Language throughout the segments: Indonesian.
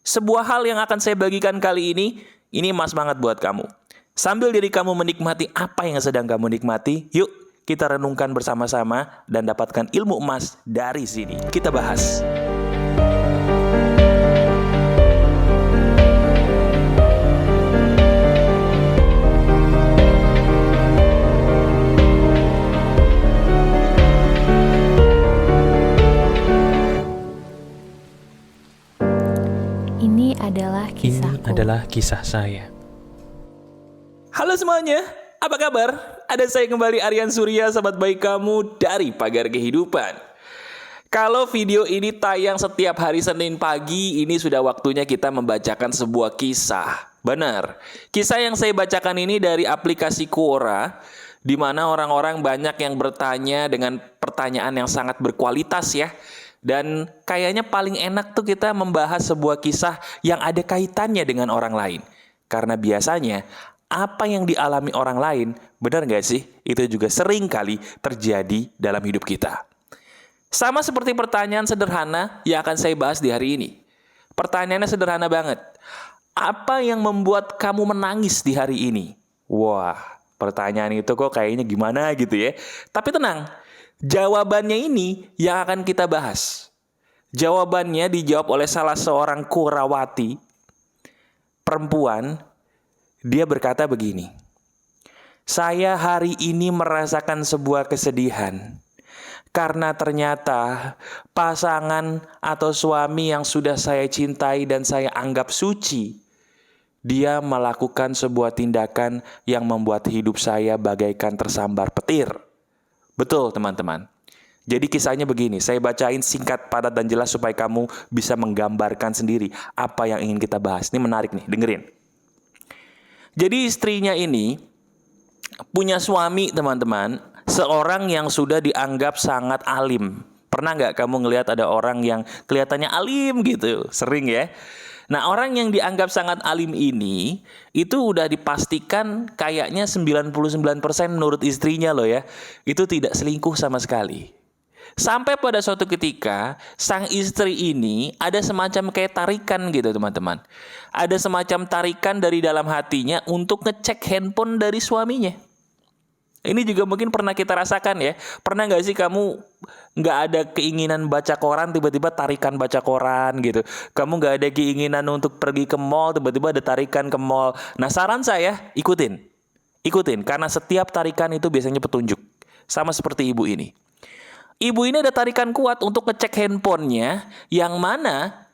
Sebuah hal yang akan saya bagikan kali ini emas banget buat kamu. Sambil diri kamu menikmati apa yang sedang kamu nikmati, yuk kita renungkan bersama-sama dan dapatkan ilmu emas dari sini. Kita bahas. Ini adalah kisahku. Ini adalah kisah saya. Halo semuanya, apa kabar? Ada saya kembali, Aryan Surya, sahabat baik kamu dari Pagar Kehidupan. Kalau video ini tayang setiap hari Senin pagi, ini sudah waktunya kita membacakan sebuah kisah. Benar, kisah yang saya bacakan ini dari aplikasi Quora, di mana orang-orang banyak yang bertanya dengan pertanyaan yang sangat berkualitas ya. Dan kayaknya paling enak tuh kita membahas sebuah kisah yang ada kaitannya dengan orang lain. Karena biasanya apa yang dialami orang lain, benar gak sih? Itu juga sering kali terjadi dalam hidup kita. Sama seperti pertanyaan sederhana yang akan saya bahas di hari ini. Pertanyaannya sederhana banget. Apa yang membuat kamu menangis di hari ini? Wah, pertanyaan itu kok kayaknya gimana gitu ya. Tapi tenang. Jawabannya ini yang akan kita bahas. Jawabannya dijawab oleh salah seorang Qurawati, perempuan. Dia berkata begini, saya hari ini merasakan sebuah kesedihan. Karena ternyata pasangan atau suami yang sudah saya cintai dan saya anggap suci, dia melakukan sebuah tindakan yang membuat hidup saya bagaikan tersambar petir. Betul teman-teman. Jadi kisahnya begini, saya bacain singkat, padat, dan jelas supaya kamu bisa menggambarkan sendiri apa yang ingin kita bahas. Ini menarik nih, dengerin. Jadi istrinya ini punya suami teman-teman, seorang yang sudah dianggap sangat alim. Pernah nggak kamu ngelihat ada orang yang kelihatannya alim gitu? Sering ya. Nah, orang yang dianggap sangat alim ini itu udah dipastikan kayaknya 99% menurut istrinya loh ya. Itu tidak selingkuh sama sekali. Sampai pada suatu ketika sang istri ini ada semacam kayak tarikan gitu teman-teman. Ada semacam tarikan dari dalam hatinya untuk ngecek handphone dari suaminya. Ini juga mungkin pernah kita rasakan ya. Pernah gak sih kamu gak ada keinginan baca koran, tiba-tiba tarikan baca koran gitu. Kamu gak ada keinginan untuk pergi ke mall, tiba-tiba ada tarikan ke mall. Nah saran saya, ikutin. Karena setiap tarikan itu biasanya petunjuk. Sama seperti ibu ini. Ibu ini ada tarikan kuat untuk ngecek handphonenya, yang mana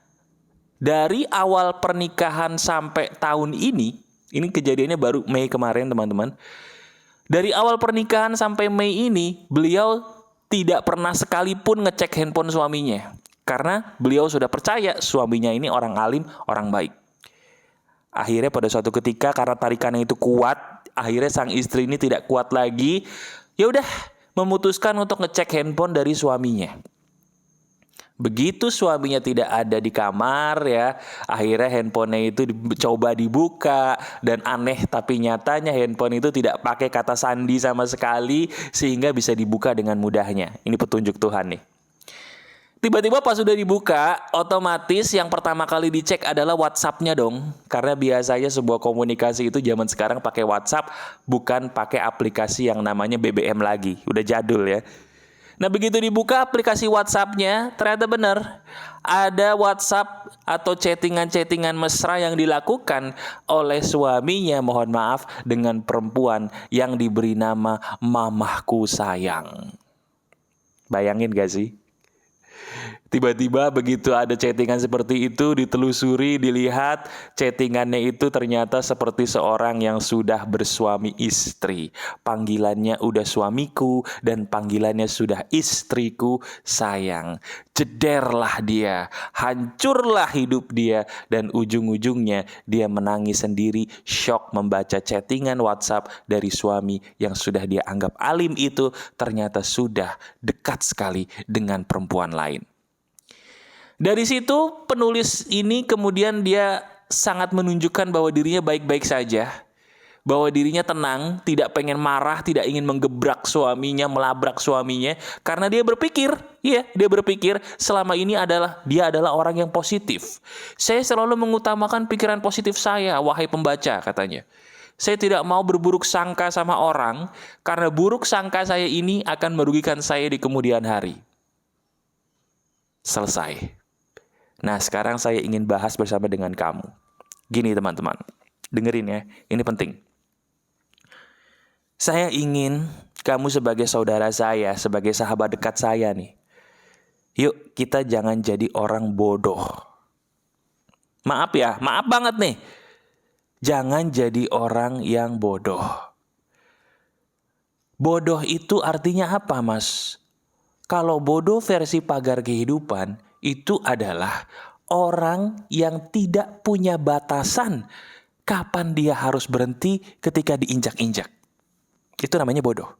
dari awal pernikahan sampai tahun ini kejadiannya baru Mei kemarin teman-teman. Dari awal pernikahan sampai Mei ini, beliau tidak pernah sekalipun ngecek handphone suaminya. Karena beliau sudah percaya suaminya ini orang alim, orang baik. Akhirnya pada suatu ketika karena tarikannya itu kuat, akhirnya sang istri ini tidak kuat lagi. Ya udah, memutuskan untuk ngecek handphone dari suaminya. Begitu suaminya tidak ada di kamar ya, akhirnya handphonenya itu coba dibuka dan aneh tapi nyatanya handphone itu tidak pakai kata sandi sama sekali sehingga bisa dibuka dengan mudahnya. Ini petunjuk Tuhan nih. Tiba-tiba pas sudah dibuka, otomatis yang pertama kali dicek adalah WhatsApp-nya dong. Karena biasanya sebuah komunikasi itu zaman sekarang pakai WhatsApp, bukan pakai aplikasi yang namanya BBM lagi. Udah jadul ya. Nah begitu dibuka aplikasi WhatsApp-nya, ternyata benar ada WhatsApp atau chattingan-chattingan mesra yang dilakukan oleh suaminya, mohon maaf, dengan perempuan yang diberi nama Mamahku Sayang. Bayangin gak sih? Tiba-tiba begitu ada chattingan seperti itu, ditelusuri, dilihat chattingannya itu ternyata seperti seorang yang sudah bersuami istri. Panggilannya udah suamiku dan panggilannya sudah istriku sayang. Jederlah dia, hancurlah hidup dia, dan ujung-ujungnya dia menangis sendiri, syok membaca chattingan WhatsApp dari suami yang sudah dia anggap alim itu ternyata sudah dekat sekali dengan perempuan lain. Dari situ penulis ini kemudian dia sangat menunjukkan bahwa dirinya baik-baik saja. bahwa dirinya tenang, tidak pengen marah, tidak ingin menggebrak suaminya, melabrak suaminya, karena dia berpikir, dia berpikir selama ini dia adalah orang yang positif. Saya selalu mengutamakan pikiran positif saya, wahai pembaca, katanya. Saya tidak mau berburuk sangka sama orang, karena buruk sangka saya ini akan merugikan saya di kemudian hari. Selesai. Nah, sekarang saya ingin bahas bersama dengan kamu. Gini teman-teman, dengerin ya, ini penting. Saya ingin kamu sebagai saudara saya, sebagai sahabat dekat saya nih. Yuk kita jangan jadi orang bodoh. Maaf ya, maaf banget nih. Jangan jadi orang yang bodoh. Bodoh itu artinya apa, Mas? Kalau bodoh versi pagar kehidupan, itu adalah orang yang tidak punya batasan kapan dia harus berhenti ketika diinjak-injak. Itu namanya bodoh.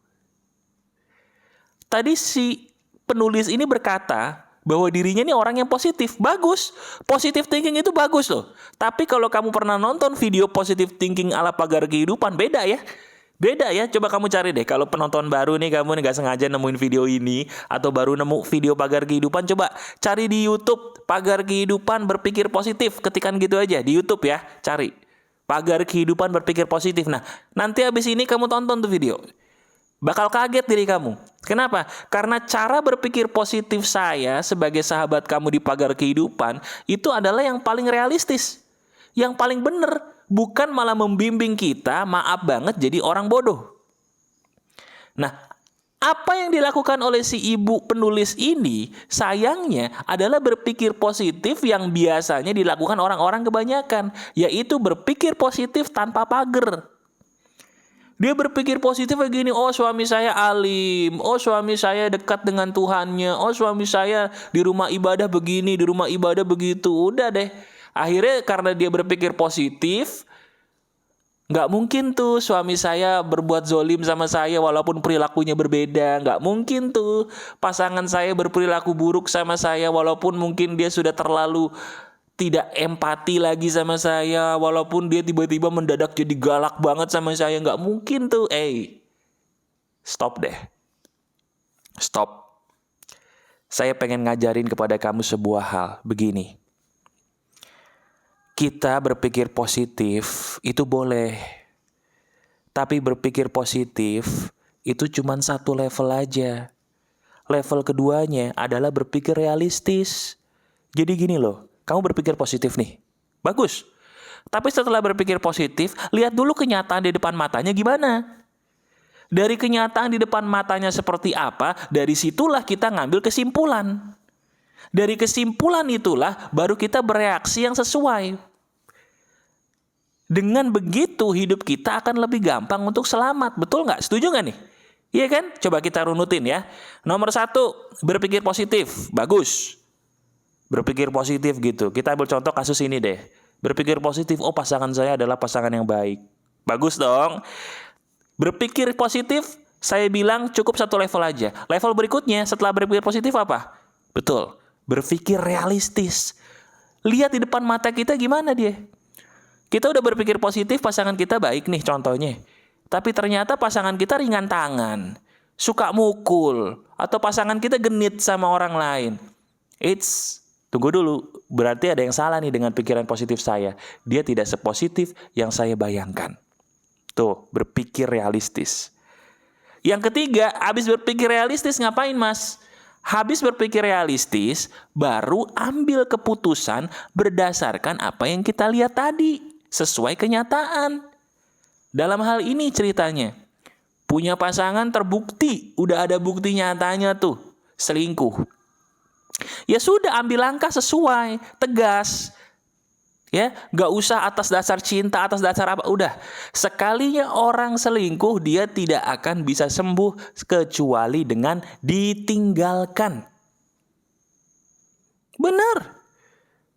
Tadi si penulis ini berkata bahwa dirinya ini orang yang positif. Bagus. Positive thinking itu bagus loh. Tapi kalau kamu pernah nonton video positive thinking ala pagar kehidupan, beda ya. Beda ya. Coba kamu cari deh. Kalau penonton baru nih, kamu gak sengaja nemuin video ini, atau baru nemu video pagar kehidupan, coba cari di YouTube pagar kehidupan berpikir positif. Ketikan gitu aja di YouTube ya. Cari pagar kehidupan berpikir positif. Nah, nanti habis ini kamu tonton tuh video. Bakal kaget diri kamu. Kenapa? Karena cara berpikir positif saya sebagai sahabat kamu di pagar kehidupan itu adalah yang paling realistis. Yang paling benar. Bukan malah membimbing kita, maaf banget, jadi orang bodoh. Nah, apa yang dilakukan oleh si ibu penulis ini sayangnya adalah berpikir positif yang biasanya dilakukan orang-orang kebanyakan, yaitu berpikir positif tanpa pagar. Dia berpikir positif begini, oh suami saya alim, oh suami saya dekat dengan Tuhannya, oh suami saya di rumah ibadah begini, di rumah ibadah begitu. Udah deh. Akhirnya karena dia berpikir positif, nggak mungkin tuh suami saya berbuat zolim sama saya walaupun perilakunya berbeda. Nggak mungkin tuh pasangan saya berperilaku buruk sama saya walaupun mungkin dia sudah terlalu tidak empati lagi sama saya, walaupun dia tiba-tiba mendadak jadi galak banget sama saya. Nggak mungkin tuh. Stop deh. Stop. Saya pengen ngajarin kepada kamu sebuah hal. Begini. Kita berpikir positif itu boleh. Tapi berpikir positif itu cuma satu level aja. Level keduanya adalah berpikir realistis. Jadi gini loh, kamu berpikir positif nih. Bagus. Tapi setelah berpikir positif, lihat dulu kenyataan di depan matanya gimana. Dari kenyataan di depan matanya seperti apa, dari situlah kita ngambil kesimpulan. Dari kesimpulan itulah baru kita bereaksi yang sesuai. Dengan begitu hidup kita akan lebih gampang untuk selamat. Betul nggak? Setuju nggak nih? Iya kan? Coba kita runutin ya. Nomor 1, berpikir positif. Bagus. Berpikir positif gitu. Kita ambil contoh kasus ini deh. Berpikir positif, oh pasangan saya adalah pasangan yang baik. Bagus dong. Berpikir positif, saya bilang cukup satu level aja. Level berikutnya setelah berpikir positif apa? Betul. Berpikir realistis. Lihat di depan mata kita gimana dia. Kita udah berpikir positif, pasangan kita baik nih contohnya. Tapi ternyata pasangan kita ringan tangan, suka mukul, atau pasangan kita genit sama orang lain. Tunggu dulu, berarti ada yang salah nih dengan pikiran positif saya. Dia tidak sepositif yang saya bayangkan. Tuh, berpikir realistis. Yang ketiga, habis berpikir realistis ngapain mas? Habis berpikir realistis, baru ambil keputusan berdasarkan apa yang kita lihat tadi. Sesuai kenyataan. Dalam hal ini ceritanya, punya pasangan terbukti, udah ada bukti nyatanya tuh, selingkuh. Ya sudah, ambil langkah sesuai, tegas. Ya, gak usah atas dasar cinta, atas dasar apa, udah. Sekalinya orang selingkuh, dia tidak akan bisa sembuh kecuali dengan ditinggalkan. Benar.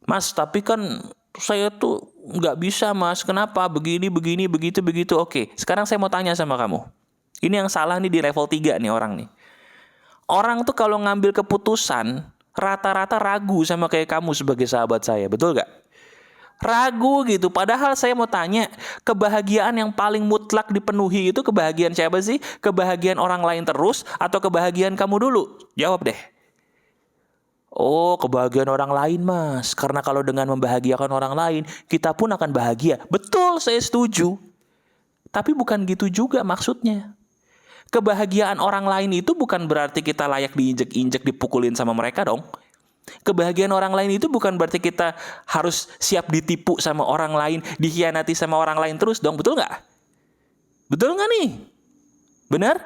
Mas, tapi kan saya tuh nggak bisa mas, kenapa? Begini, begitu. Oke, sekarang saya mau tanya sama kamu. Ini yang salah nih di level 3 nih orang nih. Orang tuh kalau ngambil keputusan, rata-rata ragu sama kayak kamu sebagai sahabat saya, betul nggak? Ragu gitu. Padahal saya mau tanya, kebahagiaan yang paling mutlak dipenuhi itu kebahagiaan siapa sih? Kebahagiaan orang lain terus atau kebahagiaan kamu dulu? Jawab deh. Oh, kebahagiaan orang lain, Mas. Karena kalau dengan membahagiakan orang lain, kita pun akan bahagia. Betul, saya setuju. Tapi bukan gitu juga maksudnya. Kebahagiaan orang lain itu bukan berarti kita layak diinjek-injek, dipukulin sama mereka dong. Kebahagiaan orang lain itu bukan berarti kita harus siap ditipu sama orang lain, dikhianati sama orang lain terus dong, betul nggak? Betul nggak nih? Benar?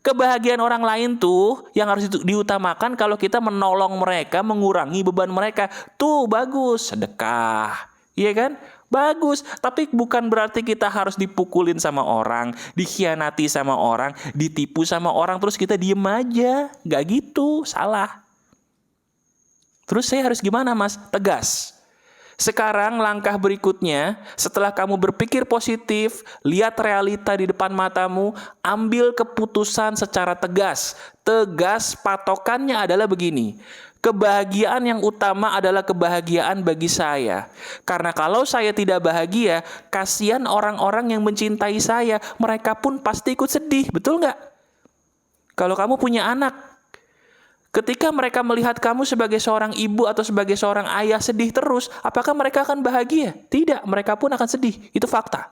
Kebahagiaan orang lain tuh yang harus diutamakan kalau kita menolong mereka, mengurangi beban mereka. Tuh bagus, sedekah. Iya kan? Bagus, tapi bukan berarti kita harus dipukulin sama orang, dikhianati sama orang, ditipu sama orang, terus kita diem aja. Nggak gitu, salah. Terus saya harus gimana, Mas? Tegas. Sekarang langkah berikutnya, setelah kamu berpikir positif, lihat realita di depan matamu, ambil keputusan secara tegas. Tegas patokannya adalah begini. Kebahagiaan yang utama adalah kebahagiaan bagi saya. Karena kalau saya tidak bahagia, kasihan orang-orang yang mencintai saya. Mereka pun pasti ikut sedih, betul nggak? Kalau kamu punya anak, ketika mereka melihat kamu sebagai seorang ibu atau sebagai seorang ayah sedih terus, apakah mereka akan bahagia? Tidak, mereka pun akan sedih. Itu fakta.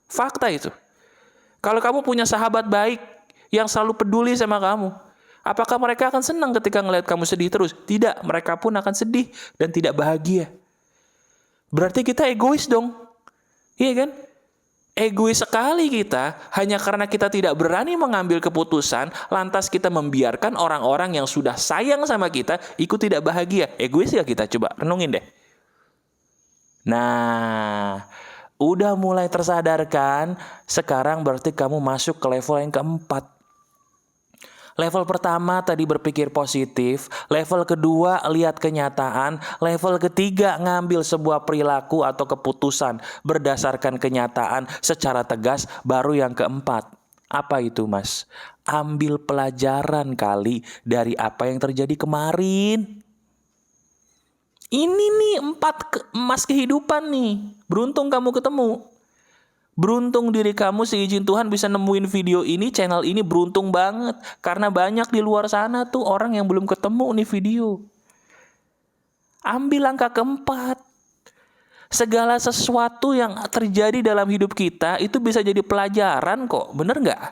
Fakta itu. Kalau kamu punya sahabat baik yang selalu peduli sama kamu, apakah mereka akan senang ketika ngelihat kamu sedih terus? Tidak, mereka pun akan sedih dan tidak bahagia. Berarti kita egois dong. Iya kan? Egois sekali kita, hanya karena kita tidak berani mengambil keputusan, lantas kita membiarkan orang-orang yang sudah sayang sama kita ikut tidak bahagia. Egois ya kita? Coba renungin deh. Nah, udah mulai tersadarkan, sekarang berarti kamu masuk ke level yang keempat. Level pertama tadi berpikir positif, level kedua lihat kenyataan, level ketiga ngambil sebuah perilaku atau keputusan berdasarkan kenyataan secara tegas, baru yang keempat. Apa itu, Mas? Ambil pelajaran kali dari apa yang terjadi kemarin. Ini nih 4 emas kehidupan nih. Beruntung kamu ketemu. Beruntung diri kamu seizin Tuhan bisa nemuin video ini, channel ini, beruntung banget. Karena banyak di luar sana tuh orang yang belum ketemu nih video. Ambil langkah keempat. Segala sesuatu yang terjadi dalam hidup kita itu bisa jadi pelajaran kok. Bener nggak?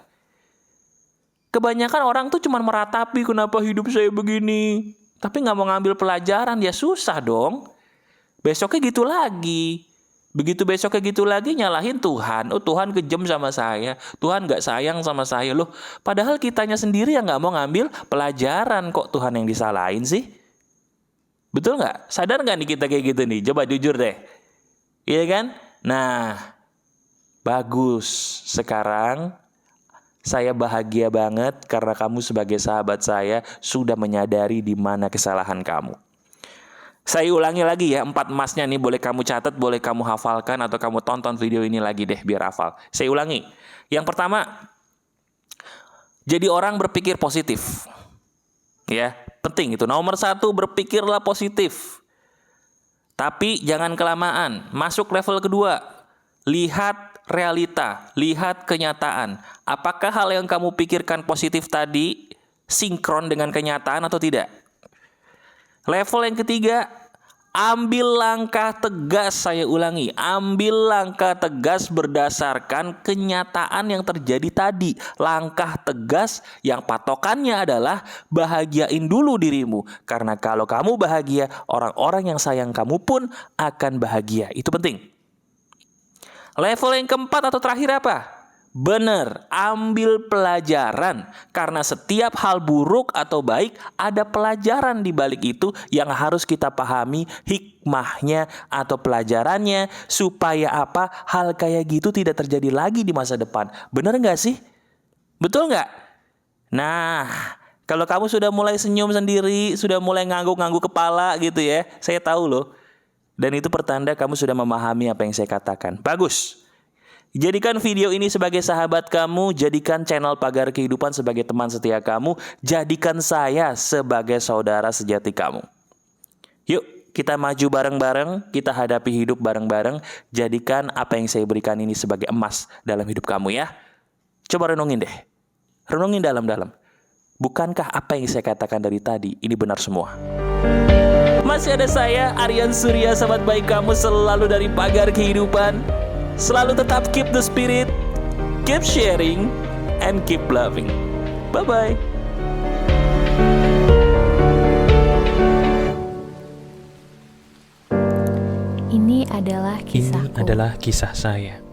Kebanyakan orang tuh cuma meratapi kenapa hidup saya begini. Tapi nggak mau ngambil pelajaran, ya susah dong. Besoknya gitu lagi. Begitu besoknya gitu lagi nyalahin Tuhan. Oh, Tuhan kejam sama saya. Tuhan gak sayang sama saya. Loh, padahal kitanya sendiri yang gak mau ngambil pelajaran, kok Tuhan yang disalahin sih? Betul gak? Sadar gak nih kita kayak gitu nih? Coba jujur deh. Iya kan? Nah, bagus. Sekarang saya bahagia banget karena kamu sebagai sahabat saya sudah menyadari di mana kesalahan kamu. Saya ulangi lagi ya, 4 emasnya nih, boleh kamu catat, boleh kamu hafalkan, atau kamu tonton video ini lagi deh biar hafal. Saya ulangi. Yang pertama, jadi orang berpikir positif. Ya, penting itu. Nomor 1, berpikirlah positif. Tapi jangan kelamaan. Masuk level kedua. Lihat realita, lihat kenyataan. Apakah hal yang kamu pikirkan positif tadi sinkron dengan kenyataan atau tidak? Level yang ketiga, ambil langkah tegas. Saya ulangi, ambil langkah tegas berdasarkan kenyataan yang terjadi tadi. Langkah tegas yang patokannya adalah bahagiain dulu dirimu. Karena kalau kamu bahagia, orang-orang yang sayang kamu pun akan bahagia. Itu penting. Level yang keempat atau terakhir apa? Benar, ambil pelajaran. Karena setiap hal buruk atau baik ada pelajaran di balik itu yang harus kita pahami hikmahnya atau pelajarannya supaya apa? Hal kayak gitu tidak terjadi lagi di masa depan. Benar nggak sih? Betul nggak? Nah, kalau kamu sudah mulai senyum sendiri, sudah mulai ngangguk-ngangguk kepala gitu ya, saya tahu loh. Dan itu pertanda kamu sudah memahami apa yang saya katakan. Bagus. Jadikan video ini sebagai sahabat kamu, jadikan channel Pagar Kehidupan sebagai teman setia kamu, jadikan saya sebagai saudara sejati kamu. Yuk, kita maju bareng-bareng, kita hadapi hidup bareng-bareng. Jadikan apa yang saya berikan ini sebagai emas dalam hidup kamu ya. Coba renungin deh. Renungin dalam-dalam. Bukankah apa yang saya katakan dari tadi ini benar semua? Masih ada saya, Aryan Surya, sahabat baik kamu selalu dari Pagar Kehidupan. Selalu tetap keep the spirit, keep sharing, and keep loving. Bye-bye. Ini adalah kisahku. Ini adalah kisah saya.